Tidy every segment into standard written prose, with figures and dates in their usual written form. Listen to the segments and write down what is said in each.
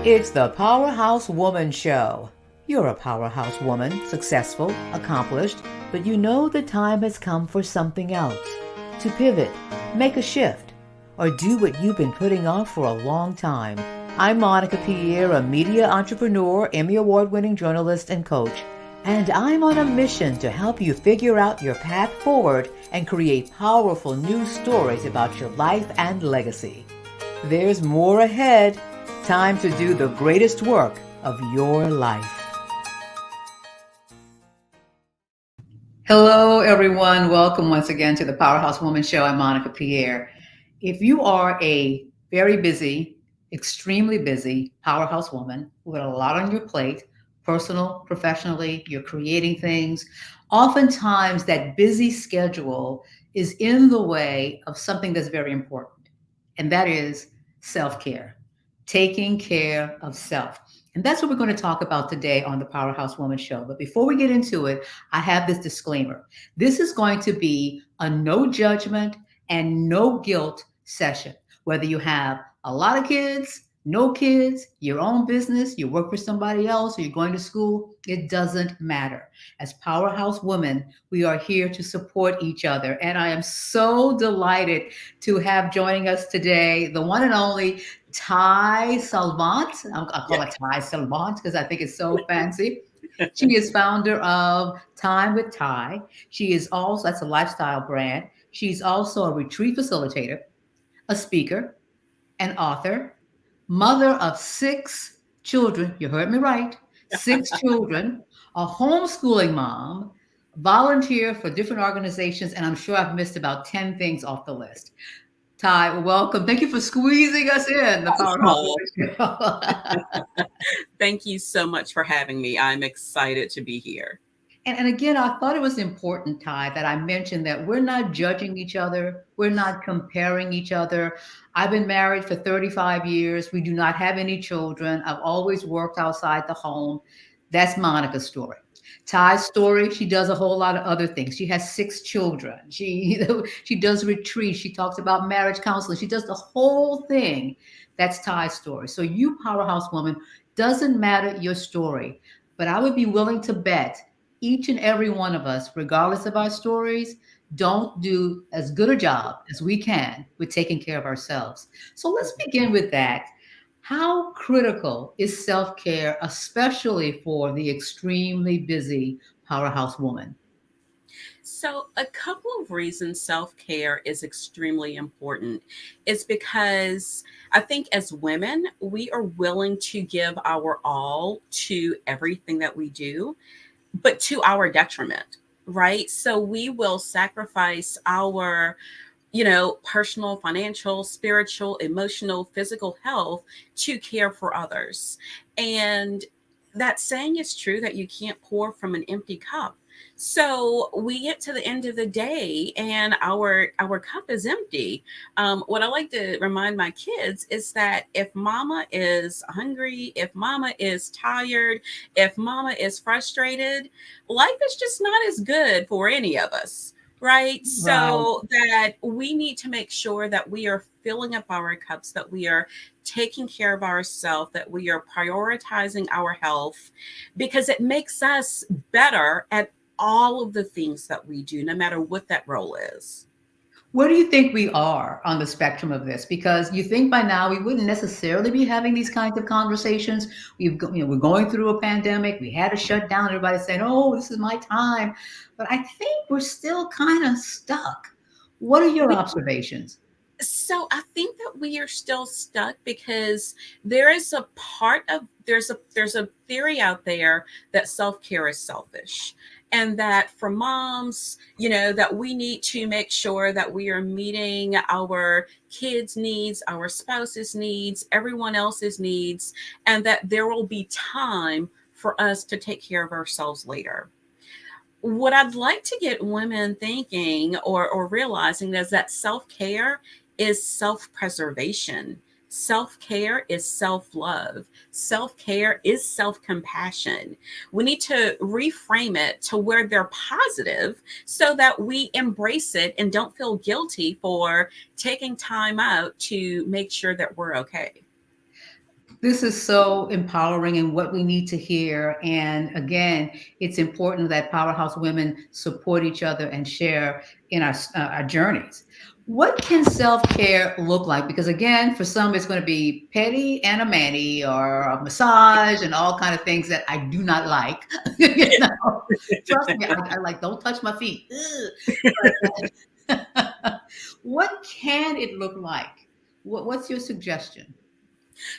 It's the Powerhouse Woman Show. You're a powerhouse woman, successful, accomplished, but you know the time has come for something else. To pivot, make a shift, or do what you've been putting off for a long time. I'm Monica Pierre, a media entrepreneur, Emmy Award-winning journalist and coach, and I'm on a mission to help you figure out your path forward and create powerful new stories about your life and legacy. There's more ahead. Time to do the greatest work of your life. Hello, everyone. Welcome once again to the Powerhouse Woman Show. I'm Monica Pierre. If you are a very busy, extremely busy powerhouse woman with a lot on your plate, personal, professionally, you're creating things, oftentimes that busy schedule is in the way of something that's very important, and that is self-care. Taking care of self. And that's what we're going to talk about today on the Powerhouse Woman Show. But before we get into it, I have this disclaimer. This is going to be a no judgment and no guilt session. Whether you have a lot of kids, no kids, your own business, you work for somebody else, or you're going to school, it doesn't matter. As powerhouse women, we are here to support each other. And I am so delighted to have joining us today the one and only Ty Salvant. I'll call it Ty Salvant because I think it's so fancy. She is founder of Time with Ty. She is also, that's a lifestyle brand. She's also a retreat facilitator, a speaker, an author, mother of 6 children. You heard me right. 6 children, a homeschooling mom, volunteer for different organizations, and I'm sure I've missed about 10 things off the list. Ty, welcome. Thank you for squeezing us in the Powerhouse. Thank you so much for having me. I'm excited to be here. And again, I thought it was important, Ty, that I mentioned that we're not judging each other. We're not comparing each other. I've been married for 35 years. We do not have any children. I've always worked outside the home. That's Monica's story. Ty's story, she does a whole lot of other things. She has 6 children. She does retreats. She talks about marriage counseling. She does the whole thing. That's Ty's story. So you powerhouse woman, doesn't matter your story, but I would be willing to bet each and every one of us, regardless of our stories, don't do as good a job as we can with taking care of ourselves. So let's begin with that. How critical is self-care, especially for the extremely busy powerhouse woman? So, a couple of reasons self care is extremely important is because I think as women, we are willing to give our all to everything that we do, but to our detriment, right? So, we will sacrifice our personal, financial, spiritual, emotional, physical health to care for others. And that saying is true that you can't pour from an empty cup. So we get to the end of the day and our cup is empty. What I like to remind my kids is that if mama is hungry, if mama is tired, if mama is frustrated, life is just not as good for any of us. Right. Right. So that we need to make sure that we are filling up our cups, that we are taking care of ourselves, that we are prioritizing our health, because it makes us better at all of the things that we do, no matter what that role is. Where do you think we are on the spectrum of this? Because you think by now we wouldn't necessarily be having these kinds of conversations. We're going through a pandemic. We had to shut down. Everybody's saying, "Oh, this is my time," but I think we're still kind of stuck. What are your We observations? So I think that we are still stuck because there is a part of there's a theory out there that self-care is selfish, and that for moms, that we need to make sure that we are meeting our kids' needs, our spouse's needs, everyone else's needs, and that there will be time for us to take care of ourselves later. What I'd like to get women thinking or realizing is that self care is self preservation. Self care is self love. Self care is self compassion. We need to reframe it to where they're positive so that we embrace it and don't feel guilty for taking time out to make sure that we're okay. This is so empowering and what we need to hear. And again, it's important that powerhouse women support each other and share in our journeys. What can self care look like? Because again, for some, it's going to be petty and a mani or a massage and all kind of things that I do not like. You know, trust me, I like don't touch my feet. But, what can it look like? What's your suggestion?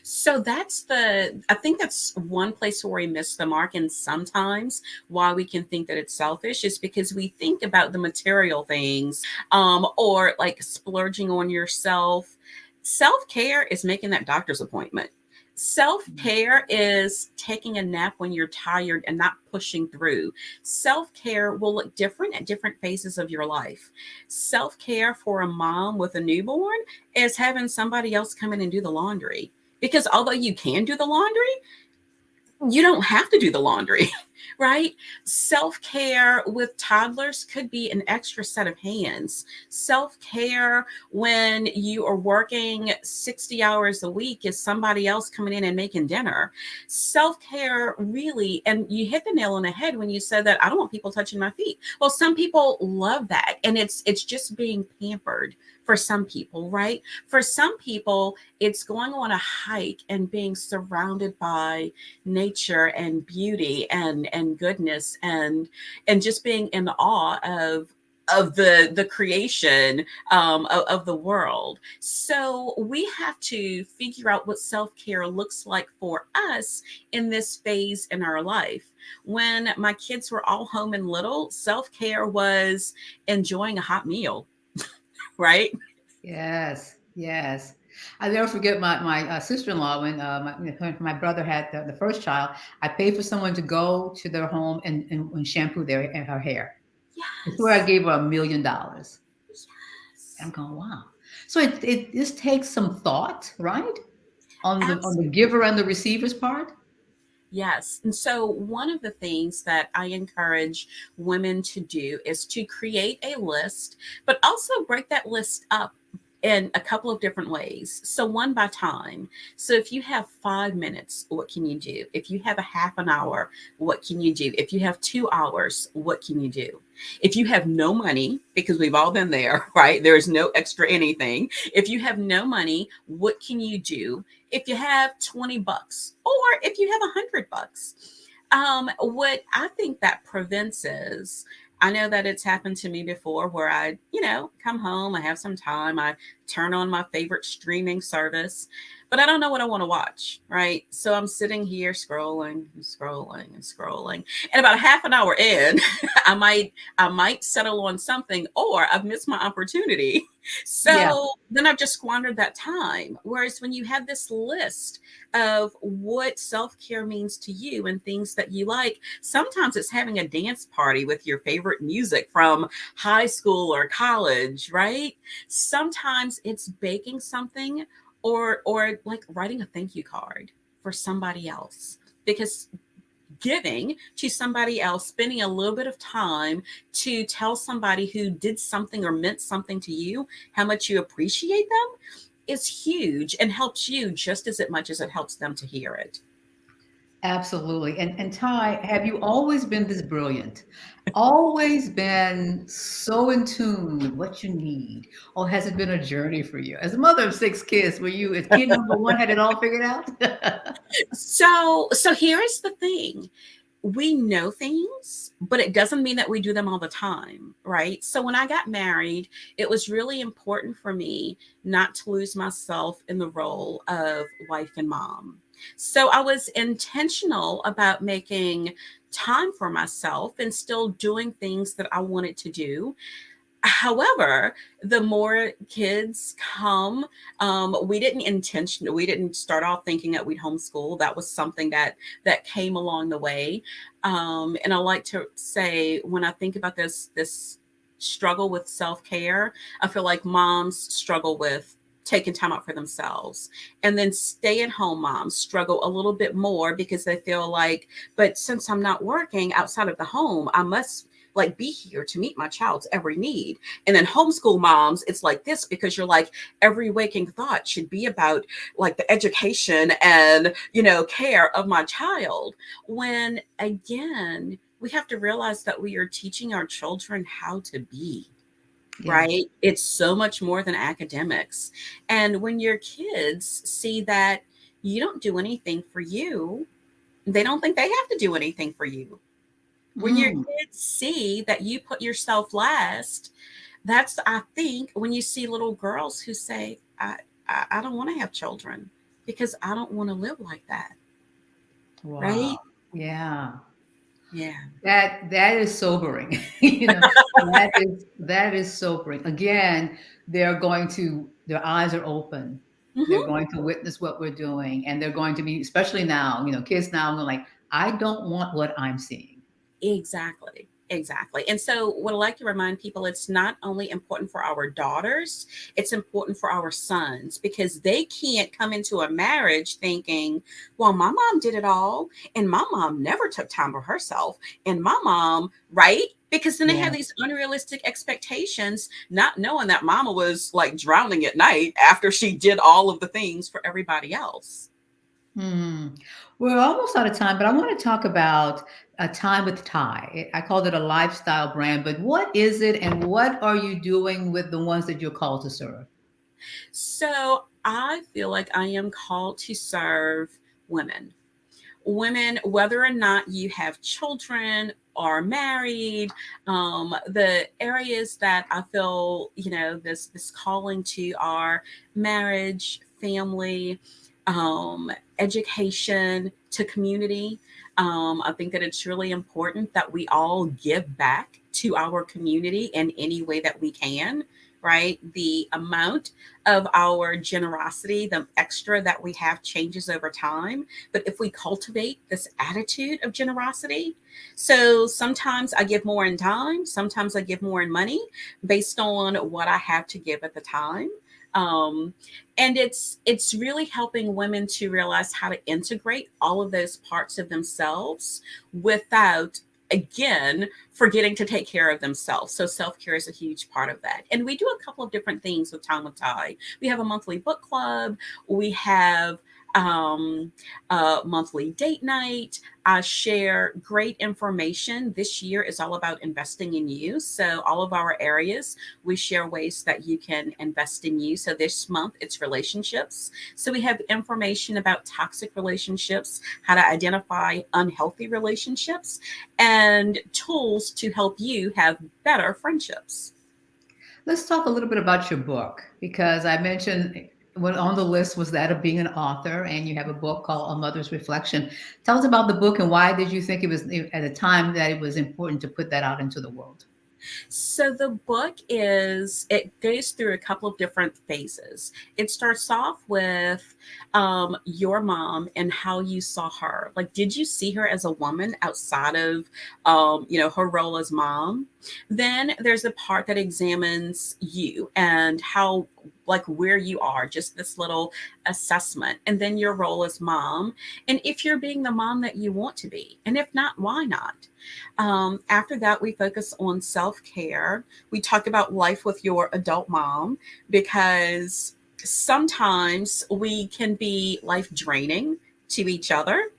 So I think that's one place where we miss the mark. And sometimes why we can think that it's selfish is because we think about the material things, or like splurging on yourself. Self care is making that doctor's appointment. Self care is taking a nap when you're tired and not pushing through. Self care will look different at different phases of your life. Self care for a mom with a newborn is having somebody else come in and do the laundry, because although you can do the laundry, you don't have to do the laundry, right? Self care with toddlers could be an extra set of hands. Self care when you are working 60 hours a week is somebody else coming in and making dinner. Self care really, and you hit the nail on the head when you said that I don't want people touching my feet. Well, some people love that, and it's just being pampered for some people, right? For some people, it's going on a hike and being surrounded by nature and beauty and goodness and just being in awe of the creation, of the world. So we have to figure out what self-care looks like for us in this phase in our life. When my kids were all home and little, self-care was enjoying a hot meal, right? Yes, yes. I never forget my sister-in-law when my brother had the first child. I paid for someone to go to their home and shampoo her hair. I swear I Yes. gave her $1 million. And I'm Yes. going, wow. So it this takes some thought, right? On the Absolutely. giver and the receiver's part. Yes. And so, one of the things that I encourage women to do is to create a list, but also break that list up in a couple of different ways. So, one by time. So, if you have 5 minutes, what can you do? If you have a half an hour, what can you do? If you have 2 hours, what can you do? If you have no money, because we've all been there, right? There is no extra anything. If you have no money, what can you do? If you have 20 bucks or if you have 100 bucks. What I think that prevents is, I know that it's happened to me before where I, come home, I have some time, I turn on my favorite streaming service, but I don't know what I want to watch, right? So I'm sitting here scrolling and scrolling and scrolling. And about a half an hour in, I might settle on something, or I've missed my opportunity. Yeah, So then I've just squandered that time. Whereas when you have this list of what self care means to you and things that you like, sometimes it's having a dance party with your favorite music from high school or college, right? Sometimes it's baking something, or like writing a thank you card for somebody else. Because giving to somebody else, spending a little bit of time to tell somebody who did something or meant something to you how much you appreciate them is huge and helps you just as much as it helps them to hear it. absolutely. And Ty, have you always been this brilliant? Always been so in tune with what you need? Or has it been a journey for you? As a mother of six kids, were you, as kid number one, had it all figured out? So here is the thing. We know things, but it doesn't mean that we do them all the time, right? So when I got married, it was really important for me not to lose myself in the role of wife and mom. So I was intentional about making time for myself and still doing things that I wanted to do. However, the more kids come, we didn't start off thinking that we'd homeschool. That was something that came along the way. And I like to say, when I think about this struggle with self-care, I feel like moms struggle with taking time out for themselves. And then stay at home moms struggle a little bit more because they feel like, but since I'm not working outside of the home, I must like be here to meet my child's every need. And then homeschool moms, it's like this because you're like, every waking thought should be about like the education and, care of my child. When again, we have to realize that we are teaching our children how to be, Yes. right? It's so much more than academics. And when your kids see that you don't do anything for you, they don't think they have to do anything for you. When your Mm, kids see that you put yourself last, that's, I think, when you see little girls who say, I don't want to have children because I don't want to live like that, wow. right? Yeah. Yeah. That is sobering. That is sobering. Again, their eyes are open. They're Hmm. going to witness what we're doing, and they're going to be, especially now, kids now are like, I don't want what I'm seeing. Exactly. Exactly. And so, what I like to remind people, it's not only important for our daughters, it's important for our sons because they can't come into a marriage thinking, well, my mom did it all, and my mom never took time for herself, and my mom, right? Because then they have Yeah. these unrealistic expectations, not knowing that mama was like drowning at night after she did all of the things for everybody else. Hmm. We're almost out of time, but I want to talk about a time with Ty. I called it a lifestyle brand, but what is it, and what are you doing with the ones that you're called to serve? So, I feel like I am called to serve women. Women, whether or not you have children or married, the areas that I feel, this calling to are marriage, family, education, to community. I think that it's really important that we all give back to our community in any way that we can, right? The amount of our generosity, the extra that we have changes over time, but if we cultivate this attitude of generosity, so sometimes I give more in time, sometimes I give more in money based on what I have to give at the time. Um, and it's really helping women to realize how to integrate all of those parts of themselves without again forgetting to take care of themselves. So self-care is a huge part of that. And we do a couple of different things with Time with Ty. We have a monthly book club. We have um, monthly date night. I share great information. This year is all about investing in you. So, all of our areas, we share ways that you can invest in you. So, this month it's relationships. So, we have information about toxic relationships, how to identify unhealthy relationships, and tools to help you have better friendships. Let's talk a little bit about your book because I mentioned what on the list was that of being an author, and you have a book called A Mother's Reflection. Tell us about the book and why did you think it was at a time that it was important to put that out into the world? So the book it goes through a couple of different phases. It starts off with your mom and how you saw her. Like, did you see her as a woman outside of, her role as mom? Then there's the part that examines you and how, like, where you are, just this little assessment. And then your role as mom. And if you're being the mom that you want to be. And if not, why not? After that, we focus on self care. We talk about life with your adult mom because sometimes we can be life draining to each other,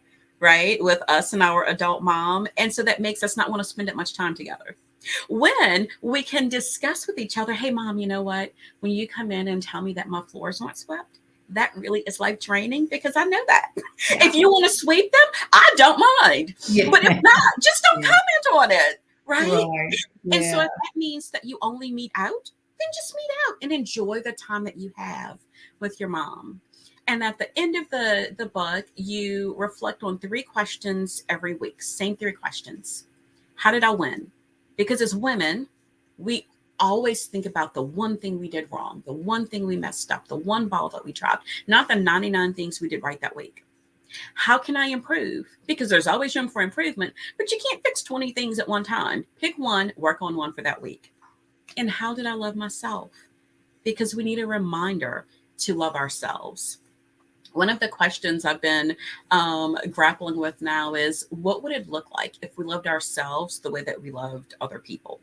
right? With us and our adult mom. And so that makes us not want to spend that much time together. When we can discuss with each other, hey, mom, you know what? When you come in and tell me that my floors aren't swept, that really is life draining because I know that. If you want to sweep them, I don't mind. Yeah. But if not, just don't Yeah. comment on it, right? Right. And so Yeah. if that means that you only meet out, then just meet out and enjoy the time that you have with your mom. And at the end of the book, you reflect on three questions every week. Same three questions. How did I win? Because as women, we always think about the one thing we did wrong, the one thing we messed up, the one ball that we dropped, not the 99 things we did right that week. How can I improve? Because there's always room for improvement, but you can't fix 20 things at one time. Pick one, work on one for that week. And how did I love myself? Because we need a reminder to love ourselves. One of the questions I've been grappling with now is, what would it look like if we loved ourselves the way that we loved other people?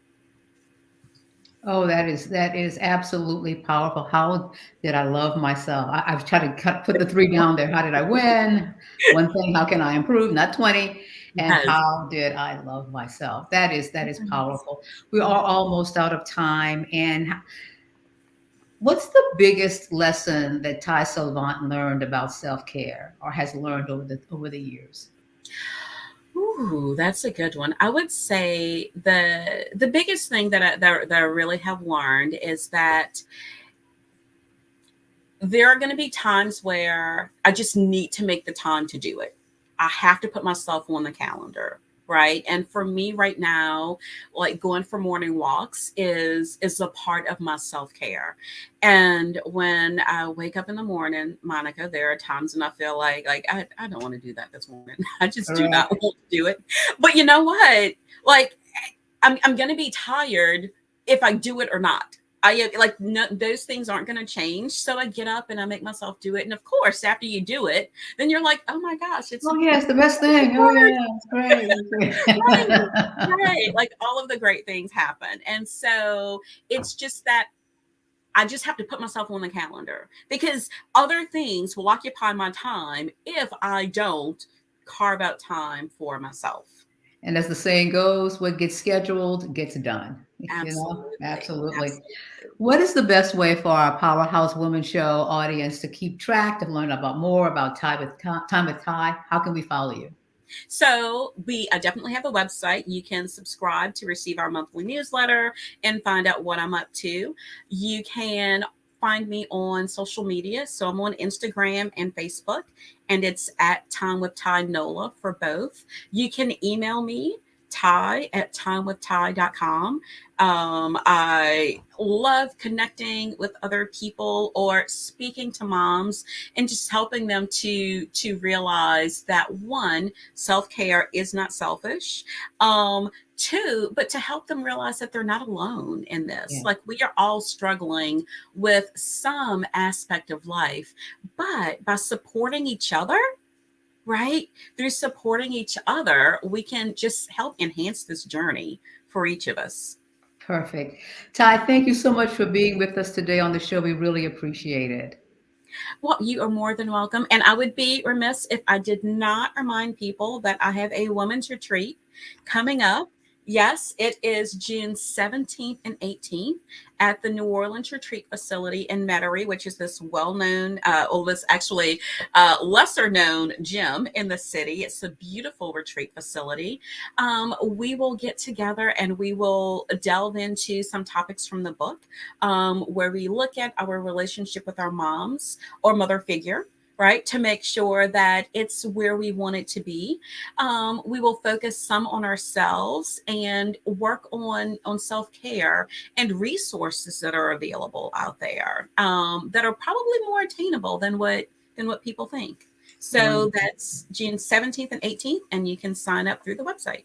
Oh, that is absolutely powerful. How did I love myself? I've tried to put the three down there. How did I win? One thing, how can I improve? Not 20. And Yes. how did I love myself? That is Yes. powerful. We are Yes. almost out of time. And what's the biggest lesson that Ty Salvant learned about self-care or has learned over the years? Ooh, that's a good one. I would say the biggest thing that I really have learned is that there are going to be times where I just need to make the time to do it. I have to put myself on the calendar, right? And for me right now, like going for morning walks is a part of my self-care. And when I wake up in the morning, Monica, there are times when I feel like I don't want to do that this morning. I just do not Correct. want to do it. But you know what? Like I'm going to be tired if I do it or not. I like no, those things aren't going to change. So I get up and I make myself do it. And of course, after you do it, then you're like, oh my gosh, it's Oh, yeah, it's the best thing. Oh, yeah, it's great. right, It's right. great. Like all of the great things happen. And so it's just that I just have to put myself on the calendar because other things will occupy my time if I don't carve out time for myself. And as the saying goes, what gets scheduled gets done. Absolutely. Absolutely. Absolutely. What is the best way for our Powerhouse Women Show audience to keep track, to learn about more about Time with Ty? How can we follow you? So we definitely have a website. You can subscribe to receive our monthly newsletter and find out what I'm up to. You can find me on social media. So I'm on Instagram and Facebook, and it's at Time with Ty Nola for both. You can email me, Ty@timewithty.com. I love connecting with other people or speaking to moms and just helping them to realize that one, self-care is not selfish. Two, but to help them realize that they're not alone in this. Yeah, Like we are all struggling with some aspect of life, but by supporting each other, right? Through supporting each other, we can just help enhance this journey for each of us. perfect. Ty, thank you so much for being with us today on the show. We really appreciate it. Well, you are more than welcome. And I would be remiss if I did not remind people that I have a women's retreat coming up. Yes, it is June 17th and 18th at the New Orleans Retreat Facility in Metairie, which is this well known, well, this actually lesser known gym in the city. It's a beautiful retreat facility. We will get together and we will delve into some topics from the book where we look at our relationship with our moms or mother figure, right? To make sure that it's where we want it to be. We will focus some on ourselves and work on self care and resources that are available out there that are probably more attainable than what people think. So Wonderful. that's June 17th and 18th, and you can sign up through the website.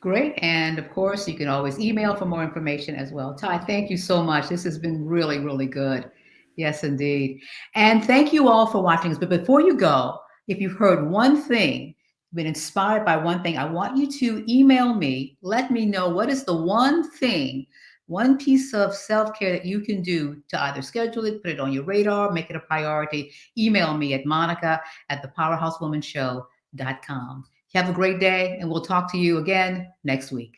Great. And of course, you can always email for more information as well. Ty, thank you so much. This has been really, really good. Yes, indeed. And thank you all for watching us. But before you go, if you've heard one thing, been inspired by one thing, I want you to email me. Let me know what is the one thing, one piece of self care that you can do to either schedule it, put it on your radar, make it a priority. Email me at monica@thepowerhousewomanshow.com. Have a great day, and we'll talk to you again next week.